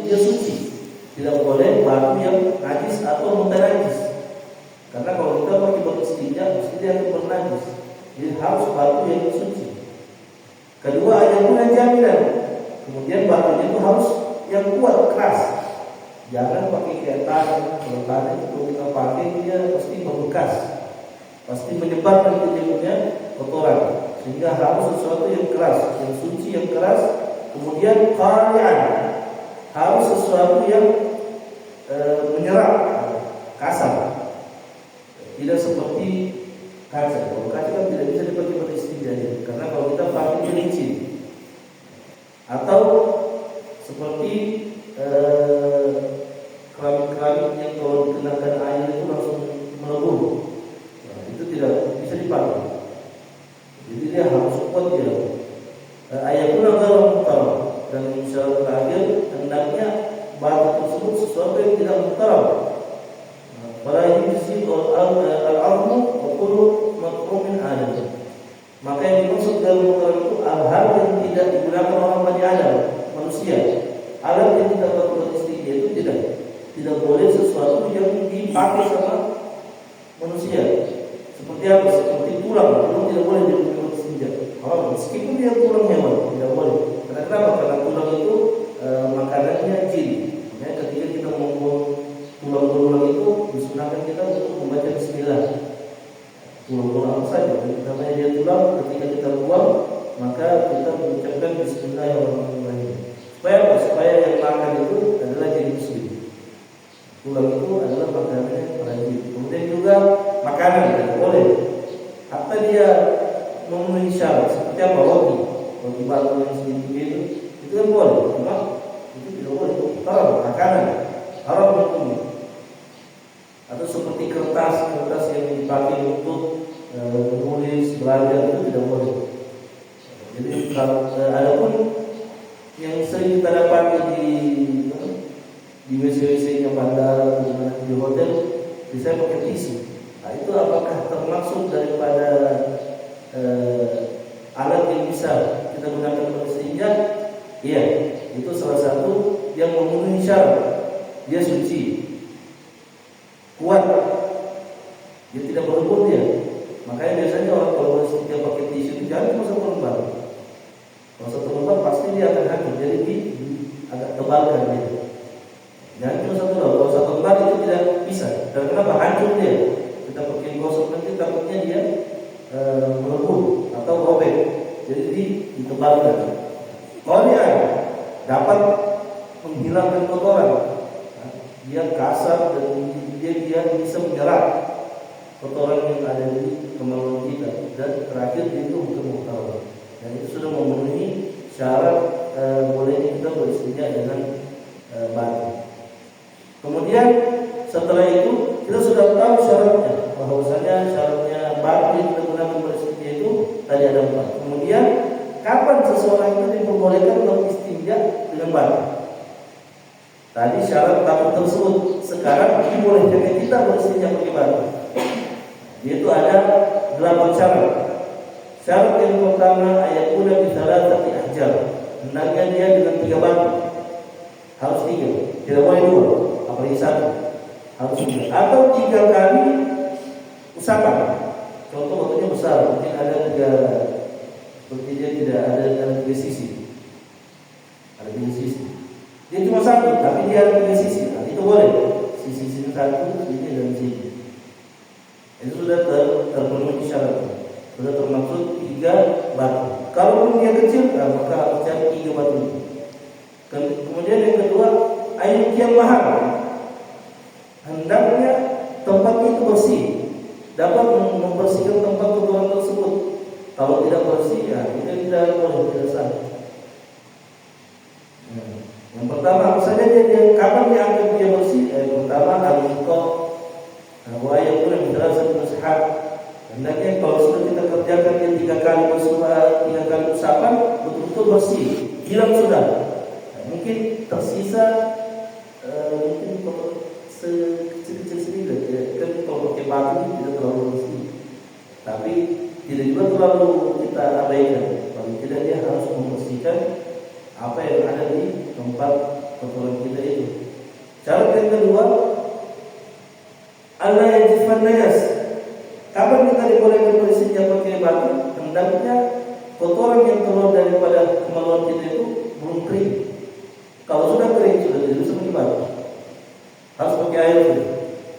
dia suci. Tidak boleh batu yang najis atau mutanajis. Karena kalau kita pakai batu istinja, mesti dia akan bernajis. Jadi harus batu yang suci. Kedua, ada guna jaminan. Kemudian batunya itu harus yang kuat, keras. Jangan pakai kayak tanah. Kalau tanah itu kita pakai dia pasti membekas, pasti menyebabkan terjadinya kotoran. Sehingga harus sesuatu yang keras, yang suci, yang keras. Kemudian qari'an, harus sesuatu yang menyerap, kasar. Tidak seperti kaca. Kalau kaca kan tidak bisa dipakai pada istinja, karena kalau kita pakai dia licin. Atau seperti keramik-keramik yang kalau dikenakan air itu langsung melebur. Nah, itu tidak bisa dipakai. Jadi dia harus kuat dia. Ayat pun agak muhtaram. Dan insya terakhir hendaknya batu tersebut sesuatu yang tidak muhtaram. Pada ini disini al-armu wa kullu matrumin adam. Maka yang dimaksud dalam muhtaram itu hal yang tidak digunakan orang Bani Adam, manusia. Alat yang tidak berbuat istinja itu tidak boleh sesuatu yang dipakai sama manusia. Seperti apa? Seperti tulang tidak boleh dipakai istinja. Oh, meskipun dia tulang hewan tidak boleh. Kenapa? Karena tulang itu makanannya jin. Makanya ketika kita membuang tulang-tulang itu disunahkan kita untuk membaca Bismillah. Tulang-tulang saja. Karena dia tulang, ketika kita buang maka kita mengucapkan Bismillahirrahmanirrahim. Supaya yang makan itu adalah jadi muslim. Tulang itu adalah makanannya para jin. Kemudian juga makanan tidak boleh. Hatta dia memenuhi syarat seperti apa? Roti batu yang sedikit itu kan boleh. Cuma itu tidak boleh. Haram makanan, haram hukumnya. Atau seperti kertas yang dipakai untuk menulis, belajar itu tidak boleh. Jadi kalau ada pun yang sering kita dapati di WC-WC-nya bandara di hotel, bisa pakai tisu. Nah, itu apakah termasuk daripada alat yang bisa kita gunakan untuk istinja? Iya, itu salah satu yang memenuhi syarat. Dia suci, kuat, dia tidak berlebur dia. Makanya biasanya orang kalau istinja pakai tisu itu jangan cuma satu lembar. Kalau satu lembar pasti dia akan hancur. Jadi agak tebalkan dia. Jangan cuma satu lembar. Kalau satu lembar itu tidak bisa. Dan kenapa hancur dia? Kita pakai gosok nanti takutnya dia melebur atau robek. Jadi ditebalkan. Kalau dia dapat menghilangkan kotoran, dia kasar dan dia bisa menyerap kotoran yang ada di kemaluan kita. Dan terakhir itu untuk muhtaram. Dan itu sudah memenuhi syarat bolehnya kita beristinja dengan batu. Kemudian setelah itu kita sudah tahu syaratnya, bahwasanya syaratnya batu yang kita gunakan beristinja itu tadi ada 4. Kemudian kapan seseorang itu diperbolehkan beristinja dengan batu? Tadi syarat batu tersebut. Sekarang dibolehkan kita beristinja pakai batu. Yaitu ada 8 syarat. Syarat yang pertama ayat pula bisalah tapi ahjar. Hendaknya dia dengan 3 batu. Harus 3. Tidak boleh 2. Apalagi 1. Harus 3. Atau 3 kali usapan. Contoh batunya besar. Mungkin ada 3. Seperti dia tidak ada 3 sisi. Ada 3 sisi. Dia cuma 1, tapi dia ada 3 sisi. Nah, itu boleh. Sisi 1, sisi dan sisi. Itu sudah terpenuhi syaratnya. Sudah termaksud 3 batu. Kalau dia kecil, maka harus cari 3 batu. Kemudian yang kedua, ayat yang mahal. Hendaknya tempat itu bersih, dapat membersihkan tempat kotoran tersebut. Kalau tidak bersih, kita tidak boleh, tidak sah. Yang pertama, apa saja dia kapan dianggap dia bersih? Pertama, al-muqah. Wa ayat pun yang satu nasihat. Hendaknya kalau sudah kita kerjakan dia 3 kali bersuara, 3 kali usapan, betul-betul bersih, hilang sudah. Mungkin tersisa, mungkin sekecil sedikit. Kan kalau pakai batu tidak terlalu bersih, tapi tidak juga terlalu kita abaikan. Paling tidak dia harus membersihkan apa yang ada di tempat kotoran kita alla yajifan najas. Kapan kita dibolehkan beristinja pakai batu? Hendaknya kotoran yang keluar daripada kemaluan kita itu belum kering. Kalau sudah kering sudah tidak bisa pakai batu. Harus pakai air dulu.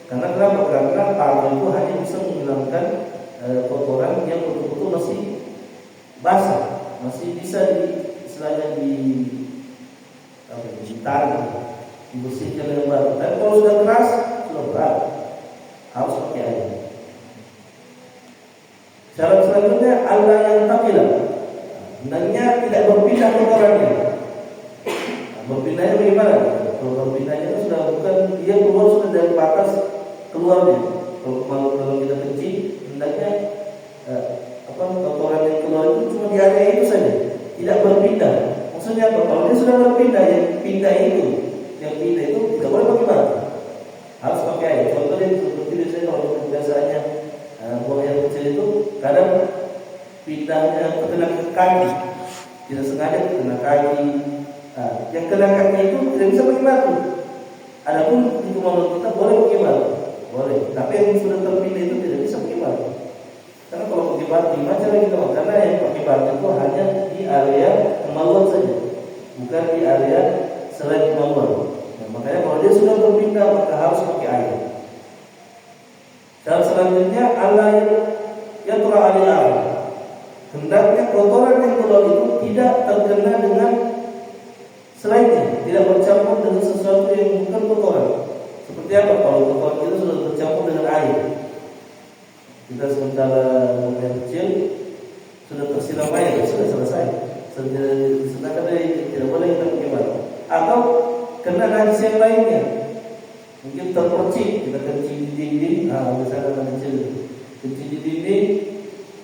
Karena kenapa? Karena air itu hanya bisa menghilangkan kotoran yang betul-betul masih basah, masih bisa istilahnya ditarik, dibersihkan dengan batu. Tapi kalau sudah keras, sudah berat, harus pakai air. Syarat selanjutnya Allah yang takilah, hendaknya tidak berpindah kotorannya. Berpindahnya bagaimana? Kalau berpindahnya itu sudah bukan dia keluar sudah dari batas keluarnya. Kalau kita kencing, hendaknya kotoran yang keluar itu cuma di area itu saja, tidak berpindah. Maksudnya apa? Kalau dia sudah berpindah, yang pindah itu tidak boleh pakai batu, harus pakai air. Contohnya seperti biasanya kalau biasanya buang air kecil itu kadang pindahnya terkena kaki, tidak sengaja terkena kaki. Yang kena kaki itu tidak bisa pakai batu. Adapun di kemaluan kita boleh pakai batu, boleh. Tapi yang sudah terpindah itu tidak bisa pakai batu. Karena kalau pakai batu, gimana cara kita? Karena yang pakai batu itu hanya di area kemaluan saja, bukan di area selain kemaluan. Nah, makanya kalau dia sudah berpindah maka harus pakai air. Dan selanjutnya Allah yang telah alih, hendaknya kotoran yang keluar itu tidak terkena dengan selainnya, tidak bercampur dengan sesuatu yang bukan kotoran. Seperti apa? Kalau kotoran itu sudah bercampur dengan air, kita sementara air kecil sudah tersiram air, sudah selesai. Sedangkan tidak boleh kita pakai batu. Atau kena najis yang lainnya, mungkin terpercik, kita kencing di dinding, misalnya anak kecil kencing di dinding,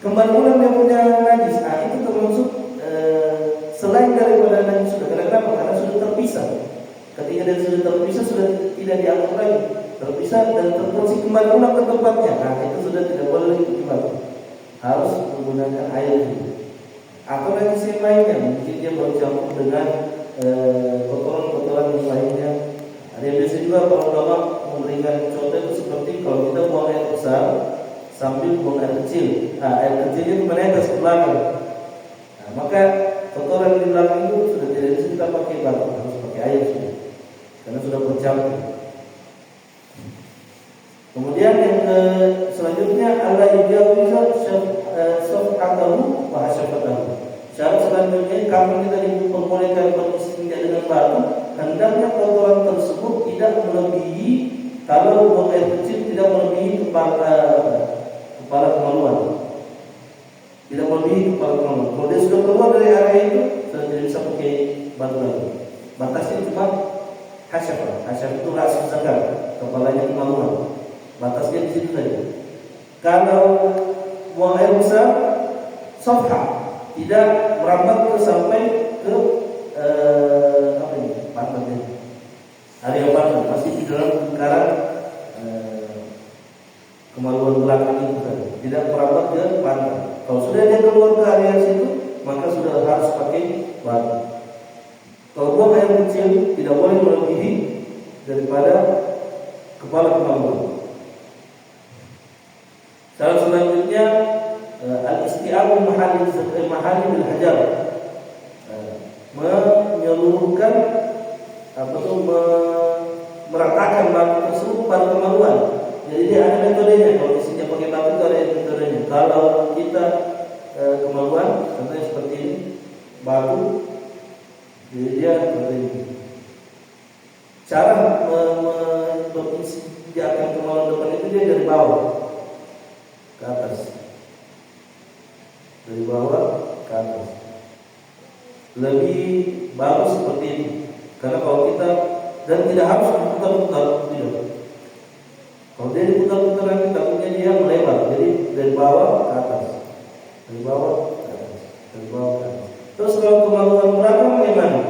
kembali ulang dia punya najis, itu termasuk selain daripada najis sudah. Kenapa? Karena sudah terpisah. Ketika dia sudah terpisah, sudah tidak dianggap lagi terpisah dan terpercik kembali ulang ke tempatnya. Itu sudah tidak boleh dipakai, harus menggunakan air. Atau najis yang lainnya, mungkin dia bercampur dengan kotoran-kotoran yang lainnya. Ada yang biasa juga para ulama memberikan contoh itu seperti kalau kita buang air besar sambil buang air kecil. Air kecil itu menetes ke belakang. Maka kotoran di belakang itu sudah tidak bisa kita pakai batu, harus pakai air sudah, karena sudah bercampur. Kemudian yang selanjutnya Allah yujawiza syaf'atahu wa hasyafatahu. Syarat selanjutnya kalau kita diperbolehkan beristinja dengan batu, hendaknya kotoran tersebut tidak melebihi, kalau buang air kecil tidak melebihi kepala kemaluan. Tidak melebihi kepala kemaluan. Kalau dia sudah keluar dari area itu, sudah tidak bisa pakai batu lagi. Batasnya cuma hasyafah. Hasyafah itu ras zakar, kepalanya kemaluan. Batasnya di situ saja. Kalau buang air besar, safha, tidak merambat sampai ke pantatnya, area pantat, masih di dalam lingkaran kemaluan belakang itu saja, tidak merambat ke pantat. Kalau sudah dia keluar ke area situ, maka sudah harus pakai batu. Kalau buang air kecil tidak boleh melebihi daripada kepala kemaluan. Syarat selanjutnya al-isti'abu mahali bil hajar, menyeluruhkan meratakan batu tersebut pada kemaluan. Jadi dia ada metodenya. Kalau isinya pakai batu itu ada metodenya. Kalau kita kemaluan, contohnya seperti ini, batu, jadi dia seperti ini. Cara menginjakan kemaluan depan itu dia dari bawah ke atas, dari bawah ke atas. Lebih bagus seperti ini, karena kalau kita, dan tidak harus diputar-putar, tidak. Kalau dia diputar-putar nanti takutnya dia melebar. Jadi dari bawah ke atas, dari bawah ke atas, dari bawah ke atas. Terus kalau kemaluan belakang bagaimana?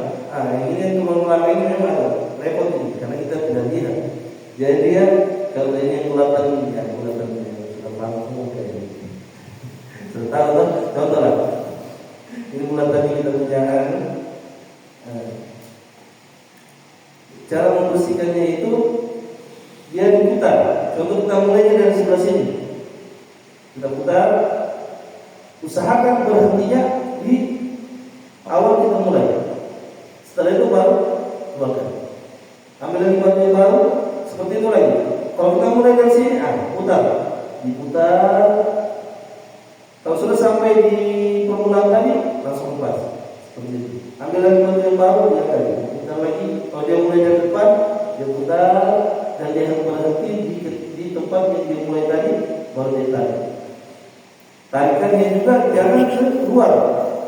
Ini kemaluan belakang ini memang repot ini, karena kita tidak lihat. Jadi dia kalau ini yang kelihatan sudah paham semua kayak ini. Sudah tahu contoh lah. Ini kelihatan kita punya. Cara membersihkannya itu dia diputar. Contoh kita mulainya dari sebelah sini. Kita putar, usahakan berhentinya di awal kita mulai. Setelah itu baru keluarkan. Ambil lagi batu yang baru, seperti itu lagi. Kalau kita mulai dari sini, putar, diputar. Kalau sudah sampai di permulaan tadi, langsung lepas. Seperti itu. Ambil lagi batu yang baru, dia lagi. Putar lagi. Kalau dia mulai dari depan, dia putar dan dia harus berhenti di tempat yang dia mulai tadi, baru dia tarik. Tarikannya juga jangan keluar.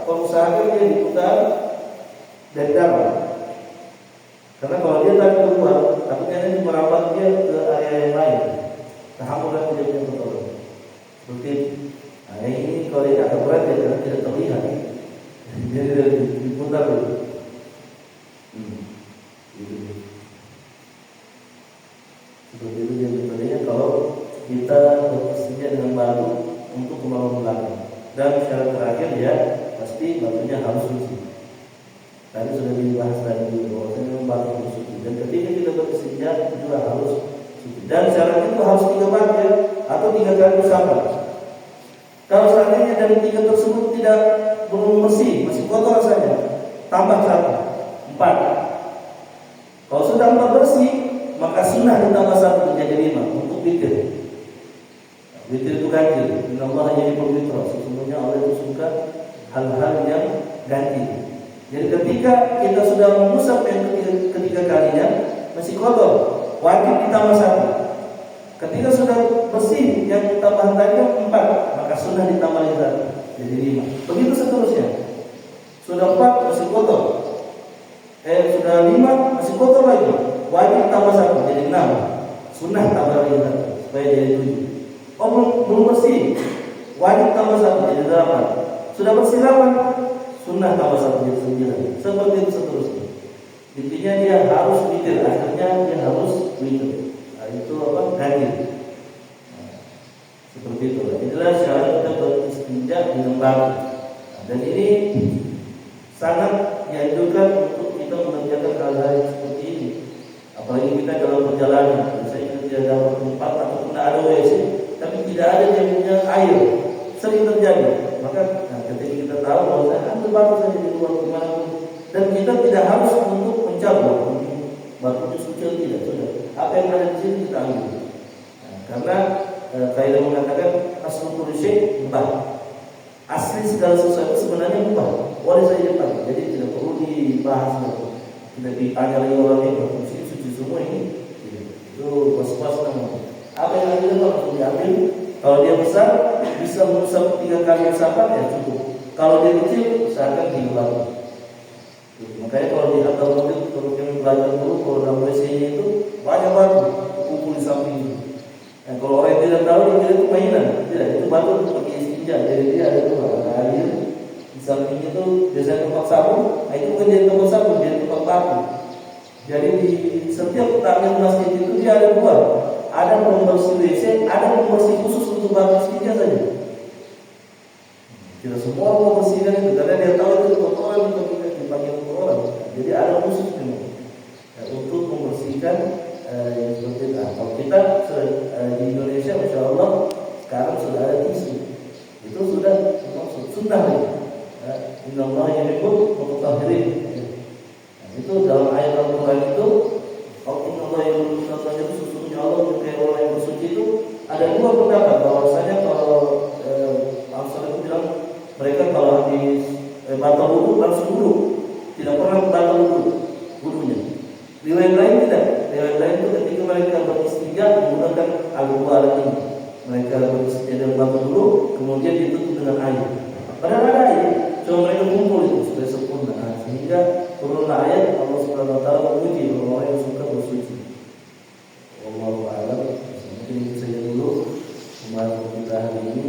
Kalau usahakan dia diputar dari dalam. Karena kalau dia tarik keluar, takutnya nanti merambat dia ke area yang lain. Terhambat tidak punya pertolongan. Seperti ini kalau dia agak berat dia karena tidak terlihat. Dia diputar dulu. Seperti itu yang sebenarnya kalau kita bersihnya dengan batu untuk kembali belakang. Dan syarat terakhir ya pasti batunya harus suci. Tadi sudah dibahas tadi bahwasanya memang batu harus suci. Dan ketika kita bersihnya juga harus suci. Dan syarat itu harus 3 batu atau 3 kali usapan. Kalau seandainya dari 3 tersebut tidak belum bersih, masih kotor rasanya, tambah 1, 4. Kalau sudah 4 bersih, maka sunnah ditambah 1 menjadi 5 untuk witir. Witir itu ganjil. Inna Allah jadi pemitra. Sesungguhnya Allah itu suka hal-hal yang ganjil. Jadi ketika kita sudah mengusap yang ketiga kalinya masih kotor, wajib ditambah 1. Ketika sudah bersih yang tambahan tadi 4, maka sunnah ditambah 1 jadi 5. Begitu seterusnya. Sudah 4 masih kotor. Sudah 5 masih kotor lagi. Wajib tambah 1 jadi 6. Sunnah tambah lagi 1 supaya jadi 7. Oh belum bersih, wajib tambah 1 jadi 8. Sudah bersih 8, sunnah tambah 1 jadi 9. Seperti itu seterusnya. Intinya dia harus witir, akhirnya dia harus witir. Itu apa? Ganjil. Seperti itu. Inilah syarat kita beristinja dengan batu. Dan ini sangat dianjurkan untuk kita mengerjakan hal-hal seperti ini. Apalagi kita dalam perjalanan, misalnya kita dalam tempat atau tidak ada WC, tapi tidak ada yang punya air, sering terjadi. Maka ketika kita tahu bahwa ambil batu saja di luar dimanapun, dan kita tidak harus untuk mencabut batu itu suci tidak sudah. Apa yang ada di sini kita ambil. Karena kaidah mengatakan asal kulli mubah. Asli segala sesuatu sebenarnya mubah. Boleh saja dipakai. Jadi tidak perlu dibahas lagi. Tidak ditanya lagi orang ini berfungsi suci semua ini. Itu was-was namanya. Apa yang ada langsung diambil. Kalau dia besar bisa mengusap 3 kali usapan ya cukup. Kalau dia kecil usahakan diulang. Makanya kalau di atas mobil kalau kami belajar dulu kalau dalam WC-nya itu banyak batu kumpul di samping itu. Dan kalau orang yang tidak tahu dia itu mainan, tidak itu batu untuk pakai istinja. Jadi dia ada 2 air di samping itu biasanya tempat sabun. Nah itu bukan jadi tempat sabun, jadi tempat batu. Jadi di setiap taman masjid itu dia ada 2. Ada pembersih WC, ada pembersih khusus untuk batu istinja saja. Tidak semua mau bersihkan itu karena dia tahu itu kotoran itu dipakai untuk orang. Jadi ada khusus memang untuk membersihkan yang seperti itu. Kalau kita di Indonesia, masya Allah sekarang sudah ada tisu. Itu sudah sunnah ya. Inna Allah yuhibbul mutahhirin. Itu dalam ayat Al-Quran itu, kalau Inna Allah yuhibbul mutahhirin itu sesungguhnya Allah menyukai orang yang bersuci itu. Ada 2 pendapat bahwasanya kalau Al-Quran itu bilang mereka kalau habis batal wudu langsung wudu, tidak pernah batal wudunya. Riwayat lain tidak. Riwayat lain itu ketika mereka beristinja menggunakan al-wudu ini. Mereka beristinja dengan batu dulu, kemudian ditutup dengan air. Padahal ada air, cuma mereka kumpul itu sudah sempurna. Sehingga turunlah ayat Allah Subhanahu Wa Taala memuji orang yang suka bersuci. Wallahu a'lam. Mungkin itu saja dulu pembahasan kita hari ini.